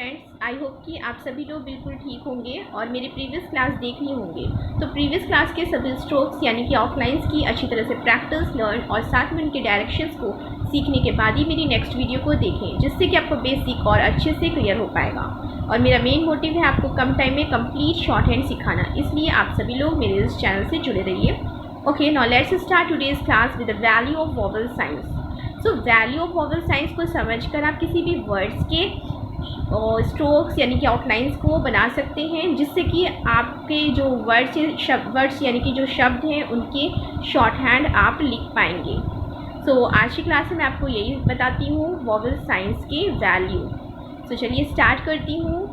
Friends, I hope कि आप सभी लोग बिल्कुल ठीक होंगे और मेरे प्रीवियस क्लास देख लिए होंगे। तो प्रीवियस क्लास के सभी स्ट्रोक्स यानी कि ऑफलाइंस की अच्छी तरह से प्रैक्टिस लर्न और साथ में उनके डायरेक्शंस को सीखने के बाद ही मेरी नेक्स्ट वीडियो को देखें, जिससे कि आपको बेसिक और अच्छे से क्लियर हो पाएगा। और मेरा मेन मोटिव है आपको कम टाइम में कंप्लीट शॉर्ट हैंड सिखाना, इसलिए आप सभी लोग मेरे इस चैनल से जुड़े रहिए। Okay, now let's start today's class with the value of vowel science. So value of vowel science को समझकर आप किसी भी वर्ड्स के स्ट्रोक्स यानी कि आउटलाइंस को बना सकते हैं, जिससे कि आपके जो वर्ड्स यानी कि जो शब्द हैं उनके शॉर्ट हैंड आप लिख पाएंगे। सो आज की क्लास में मैं आपको यही बताती हूँ वोवेल साइंस के वैल्यू। सो चलिए स्टार्ट करती हूँ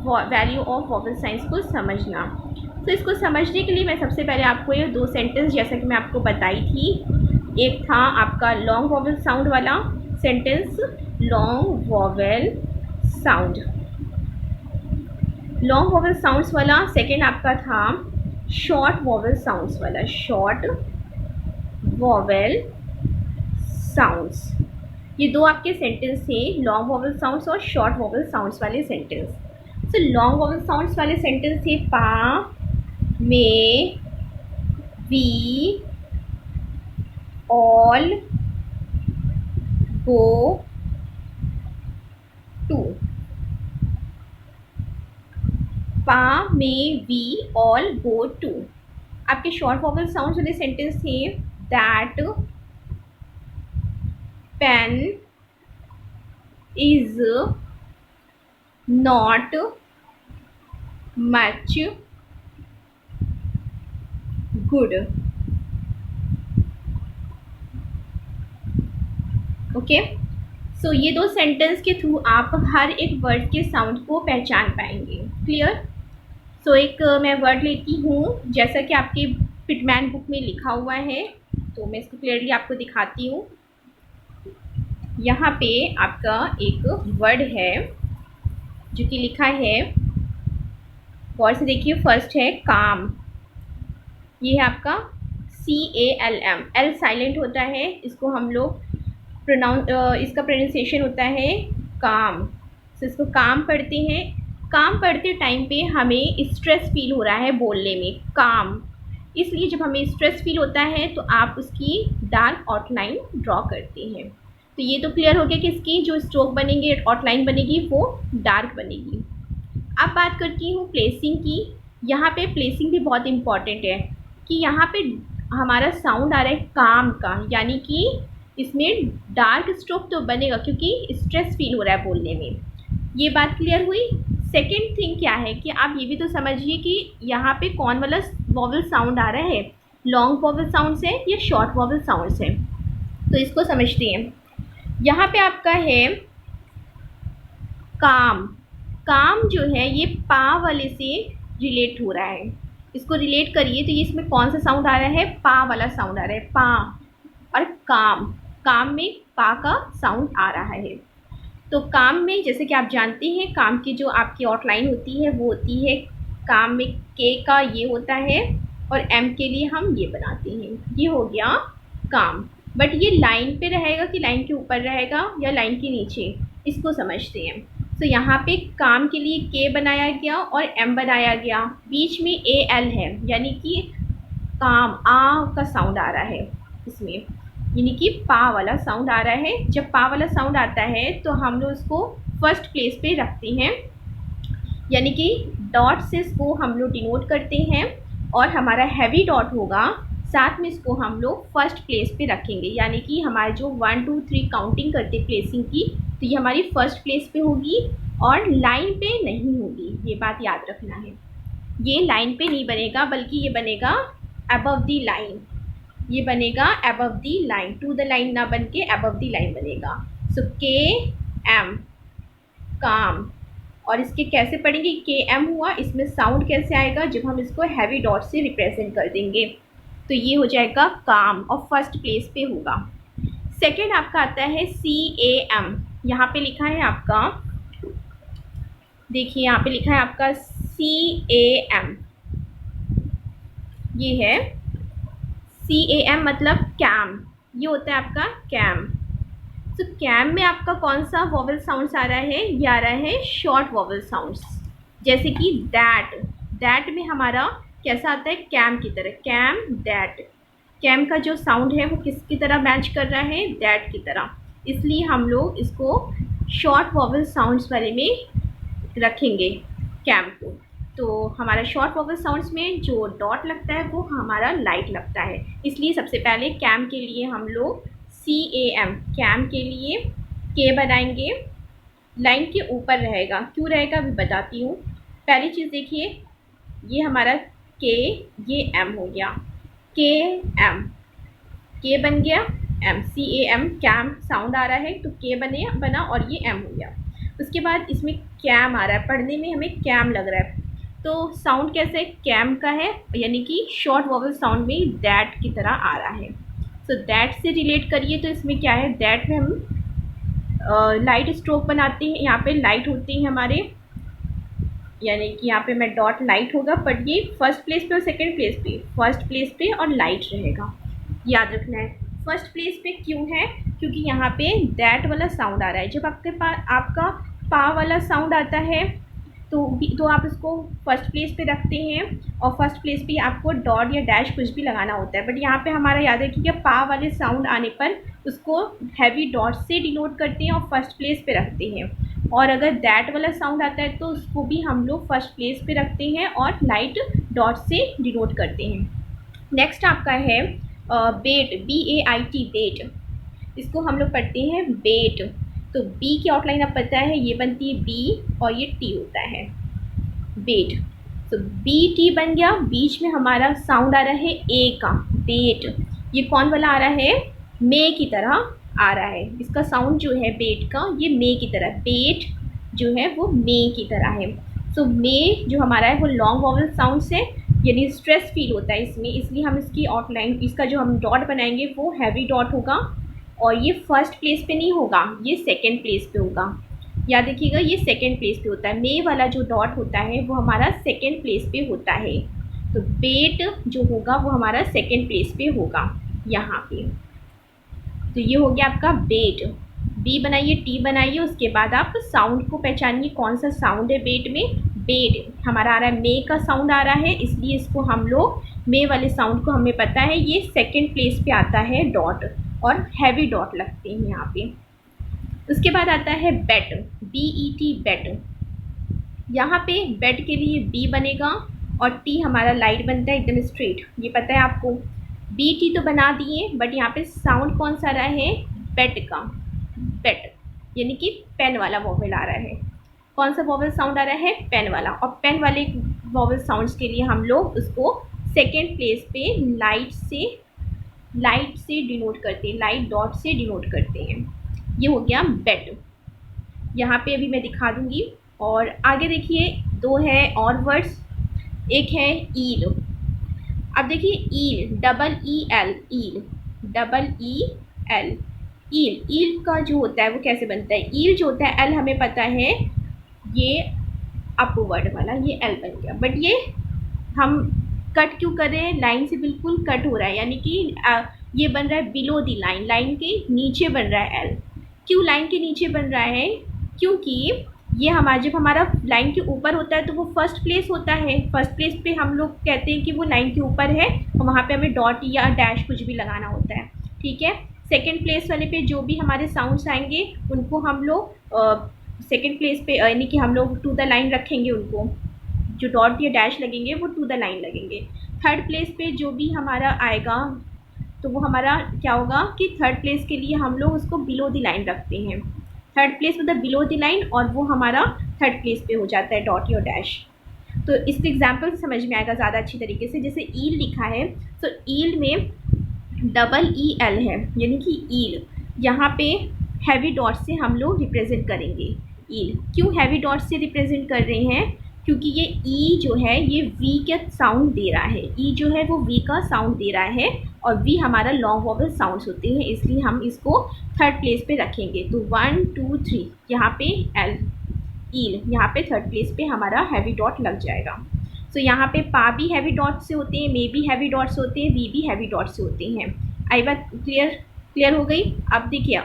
वैल्यू ऑफ वोवेल साइंस को समझना। तो इसको समझने के लिए मैं सबसे पहले आपको ये दो सेंटेंस, जैसा कि मैं आपको बताई थी, एक था आपका लॉन्ग वोवेल साउंड वाला sentence, long vowel sound, long vowel sounds वाला। सेकेंड आपका था शॉर्ट वोवेल साउंड्स वाला, शॉर्ट वोवेल साउंड्स। ये दो आपके सेंटेंस थे, लॉन्ग वोवेल साउंड्स और शॉर्ट वोवेल साउंड्स वाले सेंटेंस। तो लॉन्ग वोवेल साउंड्स वाले सेंटेंस थे पा, मे, वी, ऑल, गो, टू। पा, मे, वी, ऑल, गो, टू। आपके शॉर्ट वोवेल साउंड्स वाले सेंटेंस थे that, pen is not much good. Okay, सो ये दो सेंटेंस के थ्रू आप हर एक वर्ड के साउंड को पहचान पाएंगे। क्लियर? सो एक मैं वर्ड लेती हूँ, जैसा कि आपके पिटमैन बुक में लिखा हुआ है, तो मैं इसको क्लियरली आपको दिखाती हूँ। यहाँ पे आपका एक वर्ड है जो कि लिखा है, गौर से देखिए। फर्स्ट है काम, ये है आपका CALM, एल साइलेंट होता है, इसको हम लोग इसका प्रोनाउंसिएशन होता है काम। तो इसको काम पढ़ते हैं। काम पढ़ते टाइम पे हमें स्ट्रेस फील हो रहा है बोलने में, काम, इसलिए जब हमें स्ट्रेस फील होता है तो आप उसकी डार्क आउटलाइन ड्रॉ करते हैं। तो ये तो क्लियर हो गया कि इसकी जो स्ट्रोक बनेंगे, आउटलाइन बनेगी, वो डार्क बनेगी। अब बात करती हूँ प्लेसिंग की। यहाँ पे प्लेसिंग भी बहुत इम्पॉर्टेंट है कि यहाँ पे हमारा साउंड आ रहा है काम का, यानी कि इसमें डार्क स्ट्रोक तो बनेगा क्योंकि स्ट्रेस फील हो रहा है बोलने में। ये बात क्लियर हुई। सेकेंड थिंग क्या है कि आप ये भी तो समझिए कि यहाँ पे कौन वाला वोवेल साउंड आ रहा है, लॉन्ग वोवेल साउंड है या शॉर्ट वोवेल साउंड है। तो इसको समझते हैं। यहाँ पे आपका है काम। काम जो है ये पा वाले से रिलेट हो रहा है, इसको रिलेट करिए। तो ये इसमें कौन सा साउंड आ रहा है, पा वाला साउंड आ रहा है, पा। और काम, काम में पा का साउंड आ रहा है। तो काम में जैसे कि आप जानते हैं, काम की जो आपकी आउटलाइन होती है वो होती है, काम में के का ये होता है और एम के लिए हम ये बनाते हैं, ये हो गया काम। बट ये लाइन पे रहेगा कि लाइन के ऊपर रहेगा या लाइन के नीचे, इसको समझते हैं। तो यहाँ पे काम के लिए के बनाया गया और एम बनाया गया, बीच में AL है, यानी कि काम, आ का साउंड आ रहा है इसमें, यानी कि पा वाला साउंड आ रहा है। जब पा वाला साउंड आता है तो हम लोग उसको फर्स्ट प्लेस पे रखते हैं, यानी कि डॉट से इसको हम लोग डिनोट करते हैं, और हमारा हैवी डॉट होगा, साथ में इसको हम लोग फर्स्ट प्लेस पे रखेंगे, यानी कि हमारे जो 1 2 3 काउंटिंग करते प्लेसिंग की, तो ये हमारी फर्स्ट प्लेस पे होगी और लाइन पे नहीं होगी। ये बात याद रखना है, ये लाइन पे नहीं बनेगा बल्कि ये बनेगा अबव दी लाइन, ये बनेगा above the line, to the line ना बन के अबव दी लाइन बनेगा। सो KM काम। और इसके कैसे पढ़ेंगे, KM हुआ, इसमें साउंड कैसे आएगा, जब हम इसको हैवी डॉट से रिप्रेजेंट कर देंगे, तो ये हो जाएगा काम और फर्स्ट प्लेस पे होगा। सेकेंड आपका आता है CAM, यहाँ पे लिखा है आपका, देखिए यहाँ पे लिखा है आपका CAM, ये है CAM मतलब कैम, ये होता है आपका कैम। तो कैम में आपका कौन सा वॉवल साउंड्स आ रहा है, ये आ रहा है शॉर्ट वॉवल साउंड्स, जैसे कि दैट। दैट में हमारा कैसा आता है, कैम की तरह, कैम दैट। कैम का जो साउंड है वो किसकी तरह मैच कर रहा है, दैट की तरह, इसलिए हम लोग इसको शॉर्ट वॉवल साउंड्स वाले में रखेंगे कैम को। तो हमारा शॉर्ट वॉवल साउंड्स में जो डॉट लगता है वो हमारा लाइट लगता है, इसलिए सबसे पहले कैम के लिए हम लोग CAM, कैम के लिए के बनाएंगे, लाइन के ऊपर रहेगा। क्यों रहेगा अभी बताती हूँ। पहली चीज़ देखिए, ये हमारा के, ये एम हो गया, के एम, के बन गया एम, CAM, कैम साउंड आ रहा है तो के बना और ये एम हो गया। उसके बाद इसमें कैम आ रहा है, पढ़ने में हमें कैम लग रहा है, तो साउंड कैसे कैम का है, यानी कि शॉर्ट वॉवल साउंड में दैट की तरह आ रहा है। सो दैट से रिलेट करिए तो इसमें क्या है, दैट में हम लाइट स्ट्रोक बनाते हैं, यहाँ पे लाइट होती है हमारे, यानी कि यहाँ पे मैं डॉट लाइट होगा, बट ये फर्स्ट प्लेस पे और सेकंड प्लेस पे, फर्स्ट प्लेस पे और लाइट रहेगा, याद रखना है। फर्स्ट प्लेस पे क्यों है, क्योंकि यहाँ पे दैट वाला साउंड आ रहा है। जब आपके पास आपका पा वाला साउंड आता है तो आप इसको फर्स्ट प्लेस पे रखते हैं, और फर्स्ट प्लेस पे आपको डॉट या डैश कुछ भी लगाना होता है, बट यहाँ पे हमारा याद रखिएगा पा वाले साउंड आने पर उसको हैवी डॉट से डिनोट करते हैं और फर्स्ट प्लेस पे रखते हैं, और अगर दैट वाला साउंड आता है तो उसको भी हम लोग फर्स्ट प्लेस पे रखते हैं और लाइट डॉट से डिनोट करते हैं। नेक्स्ट आपका है बेट, BAIT, बेट, इसको हम लोग पढ़ते हैं बेट। तो बी की आउटलाइन अब पता है, ये बनती है बी और ये टी होता है, बेट। तो BT बन गया, बीच में हमारा साउंड आ रहा है ए का, बेट। ये कौन वाला आ रहा है, मे की तरह आ रहा है, इसका साउंड जो है बेट का ये मे की तरह, बेट जो है वो मे की तरह है। सो मे जो हमारा है वो लॉन्ग वॉवल साउंड से, यानी स्ट्रेस फील होता है इसमें, इसलिए हम इसकी आउटलाइन, इसका जो हम डॉट बनाएंगे वो हैवी डॉट होगा, और ये फर्स्ट प्लेस पे नहीं होगा, ये सेकंड प्लेस पे होगा। याद रखिएगा ये सेकंड प्लेस पे होता है, मे वाला जो डॉट होता है वो हमारा सेकंड प्लेस पे होता है, तो बेट जो होगा वो हमारा सेकंड प्लेस पे होगा यहाँ पे। तो ये हो गया आपका बेट, बी बनाइए, टी बनाइए, उसके बाद आप साउंड को पहचानिए कौन सा साउंड है बेट में। बेट हमारा आ रहा है, मे का साउंड आ रहा है, इसलिए इसको हम लोग मे वाले साउंड को हमें पता है ये सेकंड प्लेस पे आता है डॉट, और हैवी डॉट लगते हैं यहाँ पे। उसके बाद आता है बेट, BET, बेट। यहाँ पे बेट के लिए बी बनेगा और टी हमारा लाइट बनता है एकदम स्ट्रेट, ये पता है आपको। BT तो बना दिए, बट यहाँ पे साउंड कौन सा आ रहा है, बेट का, बेट, यानी कि पेन वाला वॉवल आ रहा है। कौन सा वॉवल साउंड आ रहा है, पेन वाला, और पेन वाले वॉवल साउंड्स के लिए हम लोग उसको सेकेंड प्लेस पे लाइट से डिनोट करते हैं, लाइट डॉट से डिनोट करते हैं। ये हो गया बेट, यहाँ पे अभी मैं दिखा दूंगी। और आगे देखिए दो है और वर्ड्स, एक है ईल। अब देखिए ईल, EEL, ईल, EEL, ईल। ईल का जो होता है वो कैसे बनता है, ईल जो होता है एल हमें पता है, ये अपवर्ड वाला, ये एल बन गया, बट ये हम कट क्यों कर रहे हैं, लाइन से बिल्कुल कट हो रहा है, यानी कि ये बन रहा है बिलो दी लाइन, लाइन के नीचे बन रहा है एल। क्यों लाइन के नीचे बन रहा है, क्योंकि ये हमारा जब हमारा लाइन के ऊपर होता है तो वो फर्स्ट प्लेस होता है, फर्स्ट प्लेस पे हम लोग कहते हैं कि वो लाइन के ऊपर है, और वहाँ पे हमें डॉट या डैश कुछ भी लगाना होता है, ठीक है। सेकंड प्लेस वाले पे जो भी हमारे साउंड्स आएंगे उनको हम लोग सेकंड प्लेस पे, यानी कि हम लोग टू द लाइन रखेंगे उनको, जो डॉट या डैश लगेंगे वो टू द लाइन लगेंगे। थर्ड प्लेस पे जो भी हमारा आएगा तो वो हमारा क्या होगा कि थर्ड प्लेस के लिए हम लोग उसको बिलो द लाइन रखते हैं, थर्ड प्लेस मतलब बिलो द लाइन, और वो हमारा थर्ड प्लेस पे हो जाता है डॉट या डैश। तो इसके एग्जाम्पल समझ में आएगा ज़्यादा अच्छी तरीके से। जैसे ईल लिखा है, तो ईल में EEL है, यानी कि ईल, यहाँ पे हैवी डॉट से हम लोग रिप्रेजेंट करेंगे ईल। क्यों हैवी डॉट से रिप्रेजेंट कर रहे हैं, क्योंकि ये ई जो है ये वी का साउंड दे रहा है, ई जो है वो वी का साउंड दे रहा है, और वी हमारा लॉन्ग वॉवल साउंड्स होते हैं, इसलिए हम इसको थर्ड प्लेस पे रखेंगे। तो 1 2 3 यहाँ पे एल, ईल, यहाँ पे थर्ड प्लेस पे हमारा हैवी डॉट लग जाएगा। सो यहाँ पे पा भी हैवी डॉट से होते हैं, मे भी हैवी डॉट से होते हैं, वी भी हैवी डॉट से होते हैं। आई बात क्लियर। क्लियर हो गई। अब देखिए,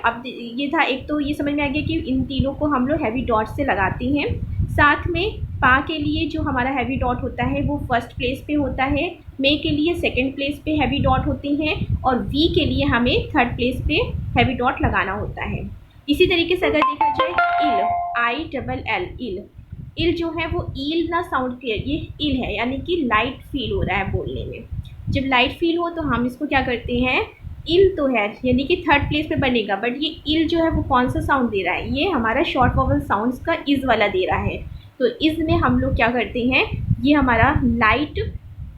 ये था एक, तो ये समझ में आ गया कि इन तीनों को हम लोग हैवी डॉट से लगाते हैं। साथ में पा के लिए जो हमारा हैवी डॉट होता है वो फर्स्ट प्लेस पे होता है, मे के लिए सेकंड प्लेस पे हैवी डॉट होती हैं, और वी के लिए हमें थर्ड प्लेस पे हैवी डॉट लगाना होता है। इसी तरीके से अगर देखा जाए इल, ILL, इल, इल जो है वो ईल ना साउंड क्लियर, ये इल है, यानी कि लाइट फील हो रहा है बोलने में। जब लाइट फील हो तो हम इसको क्या करते हैं, इल तो है यानी कि थर्ड प्लेस पे बनेगा, बट ये इल जो है वो कौन सा साउंड दे रहा है, ये हमारा शॉर्ट वॉवल साउंड्स का इज वाला दे रहा है। तो इज में हम लोग क्या करते हैं, ये हमारा लाइट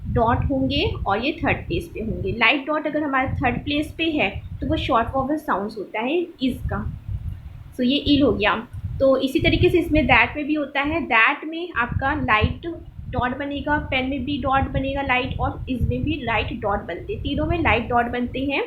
डॉट होंगे और ये थर्ड प्लेस पे होंगे। लाइट डॉट अगर हमारा थर्ड प्लेस पे है तो वो शॉर्ट वॉवल साउंड्स होता है इज का। सो ये इल हो गया। तो इसी तरीके से इसमें दैट में भी होता है, दैट में आपका लाइट डॉट बनेगा, पेन में भी डॉट बनेगा लाइट, और इसमें भी लाइट डॉट बनते हैं, तीनों में लाइट डॉट बनते हैं।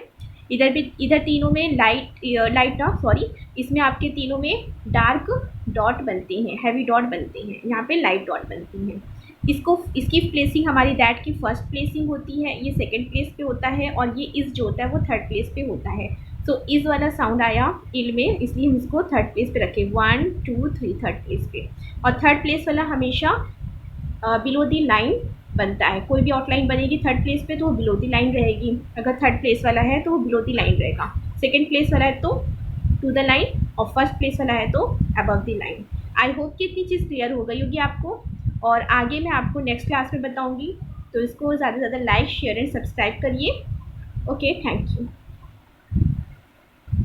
इधर भी, इधर तीनों में लाइट डॉट, सॉरी, इसमें आपके तीनों में डार्क डॉट बनते हैं, हैवी डॉट बनते हैं, यहाँ पे लाइट डॉट बनती हैं। इसकी प्लेसिंग हमारी दैट की फर्स्ट प्लेसिंग होती है, ये सेकंड प्लेस पे होता है, और ये इस जो होता है वो थर्ड प्लेस पे होता है। सो इस वाला साउंड आया इल में, इसलिए हम इसको थर्ड प्लेस पे रखें, 1 2 3 थर्ड प्लेस पे। और थर्ड प्लेस वाला हमेशा बिलो दी लाइन बनता है, कोई भी आउटलाइन बनेगी थर्ड प्लेस पे तो वो बिलो दी लाइन रहेगी। अगर थर्ड प्लेस वाला है तो वो बिलो दी लाइन रहेगा, सेकंड प्लेस वाला है तो टू द लाइन, और फर्स्ट प्लेस वाला है तो above the line. I hope कि इतनी चीज़ क्लियर हो गई होगी आपको, और आगे मैं आपको नेक्स्ट क्लास में बताऊँगी। तो इसको ज़्यादा से ज़्यादा लाइक शेयर एंड सब्सक्राइब करिए। Okay, thank you.